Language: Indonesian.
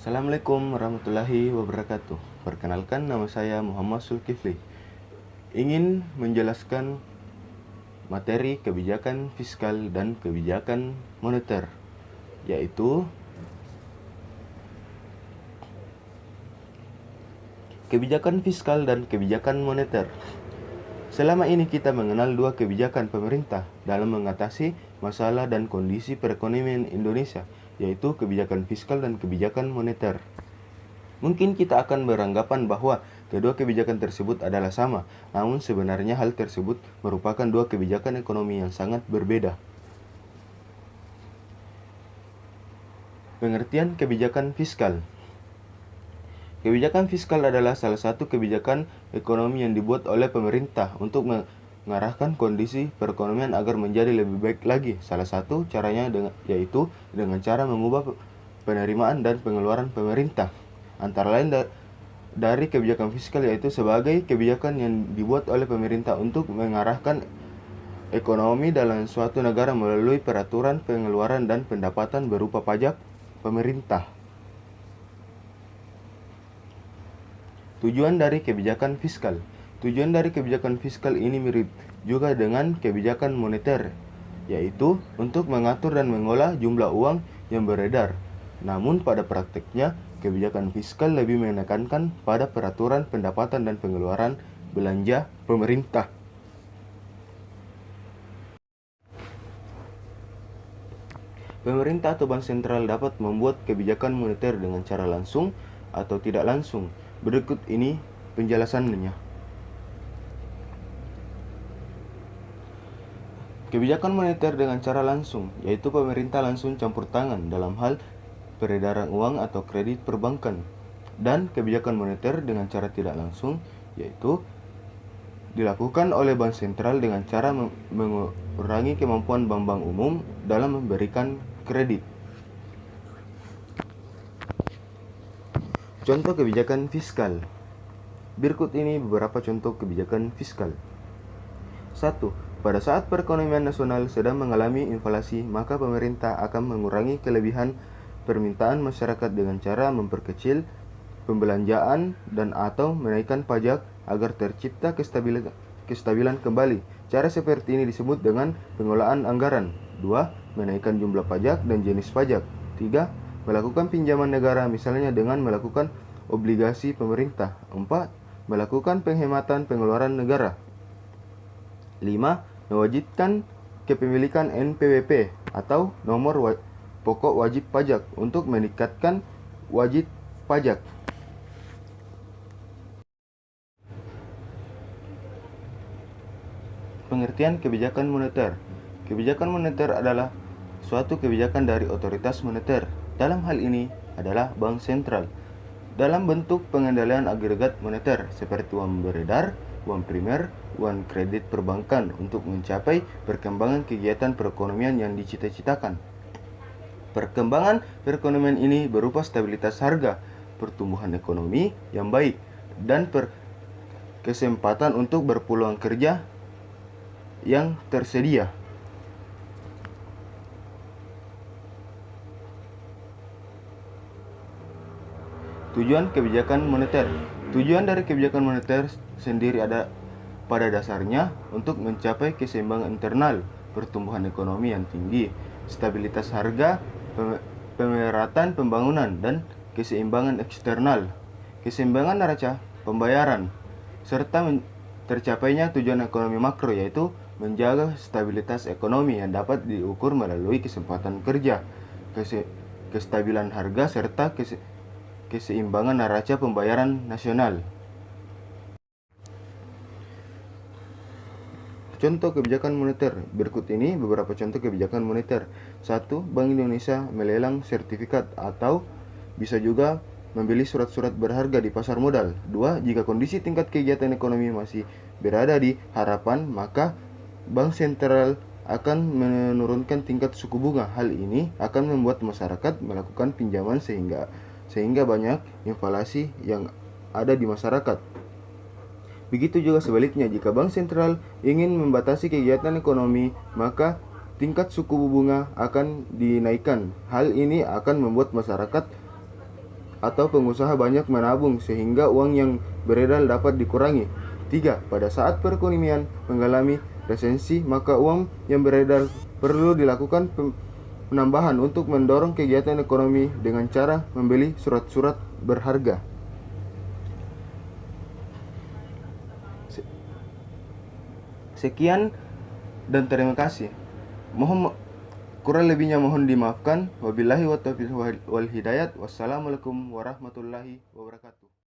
Assalamualaikum warahmatullahi wabarakatuh. Perkenalkan, nama saya Muhammad Zulkifli. Ingin menjelaskan materi kebijakan fiskal dan kebijakan moneter, yaitu kebijakan fiskal dan kebijakan moneter. Selama ini kita mengenal dua kebijakan pemerintah dalam mengatasi masalah dan kondisi perekonomian Indonesia, yaitu kebijakan fiskal dan kebijakan moneter. Mungkin kita akan beranggapan bahwa kedua kebijakan tersebut adalah sama, namun sebenarnya hal tersebut merupakan dua kebijakan ekonomi yang sangat berbeda. Pengertian kebijakan fiskal. Kebijakan fiskal adalah salah satu kebijakan ekonomi yang dibuat oleh pemerintah untuk mengarahkan kondisi perekonomian agar menjadi lebih baik lagi. Salah satu caranya yaitu dengan cara mengubah penerimaan dan pengeluaran pemerintah. Antara lain dari kebijakan fiskal yaitu sebagai kebijakan yang dibuat oleh pemerintah untuk mengarahkan ekonomi dalam suatu negara melalui peraturan pengeluaran dan pendapatan berupa pajak pemerintah. Tujuan dari kebijakan fiskal. Tujuan dari kebijakan fiskal ini mirip juga dengan kebijakan moneter, yaitu untuk mengatur dan mengolah jumlah uang yang beredar. Namun pada praktiknya, kebijakan fiskal lebih menekankan pada peraturan pendapatan dan pengeluaran belanja pemerintah. Pemerintah atau bank sentral dapat membuat kebijakan moneter dengan cara langsung atau tidak langsung. Berikut ini penjelasannya. Kebijakan moneter dengan cara langsung, yaitu pemerintah langsung campur tangan dalam hal peredaran uang atau kredit perbankan. Dan kebijakan moneter dengan cara tidak langsung, yaitu dilakukan oleh bank sentral dengan cara mengurangi kemampuan bank-bank umum dalam memberikan kredit. Contoh kebijakan fiskal. Berikut ini beberapa contoh kebijakan fiskal. 1. Pada saat perekonomian nasional sedang mengalami inflasi, maka pemerintah akan mengurangi kelebihan permintaan masyarakat dengan cara memperkecil pembelanjaan dan atau menaikkan pajak agar tercipta kestabilan kembali. Cara seperti ini disebut dengan pengolahan anggaran. 2. Menaikkan jumlah pajak dan jenis pajak. 3. Melakukan pinjaman negara, misalnya dengan melakukan obligasi pemerintah. 4. Melakukan penghematan pengeluaran negara. 5. Mewajibkan kepemilikan NPWP atau nomor pokok wajib pajak untuk meningkatkan wajib pajak. Pengertian kebijakan moneter. Kebijakan moneter adalah suatu kebijakan dari otoritas moneter. Dalam hal ini adalah bank sentral, dalam bentuk pengendalian agregat moneter seperti uang beredar, uang primer, uang kredit perbankan untuk mencapai perkembangan kegiatan perekonomian yang dicita-citakan. Perkembangan perekonomian ini berupa stabilitas harga, pertumbuhan ekonomi yang baik, dan kesempatan untuk berpeluang kerja yang tersedia. Tujuan kebijakan moneter. Tujuan dari kebijakan moneter sendiri ada pada dasarnya untuk mencapai keseimbangan internal, pertumbuhan ekonomi yang tinggi, stabilitas harga, pemerataan pembangunan, dan keseimbangan eksternal, keseimbangan neraca pembayaran, serta tercapainya tujuan ekonomi makro, yaitu menjaga stabilitas ekonomi yang dapat diukur melalui kesempatan kerja, kestabilan harga, serta keseimbangan neraca pembayaran nasional. Contoh kebijakan moneter. Berikut ini beberapa contoh kebijakan moneter. 1. Bank Indonesia melelang sertifikat atau bisa juga membeli surat-surat berharga di pasar modal. 2. Jika kondisi tingkat kegiatan ekonomi masih berada di harapan, maka bank sentral akan menurunkan tingkat suku bunga. Hal ini akan membuat masyarakat melakukan pinjaman sehingga banyak inflasi yang ada di masyarakat. Begitu juga sebaliknya, jika bank sentral ingin membatasi kegiatan ekonomi, maka tingkat suku bunga akan dinaikkan. Hal ini akan membuat masyarakat atau pengusaha banyak menabung sehingga uang yang beredar dapat dikurangi. 3. Pada saat perekonomian mengalami resesi, maka uang yang beredar perlu dilakukan penambahan untuk mendorong kegiatan ekonomi dengan cara membeli surat-surat berharga. Sekian dan terima kasih. Kurang lebihnya mohon dimaafkan. Wabillahi wa taufiq wal hidayat. Wassalamualaikum warahmatullahi wabarakatuh.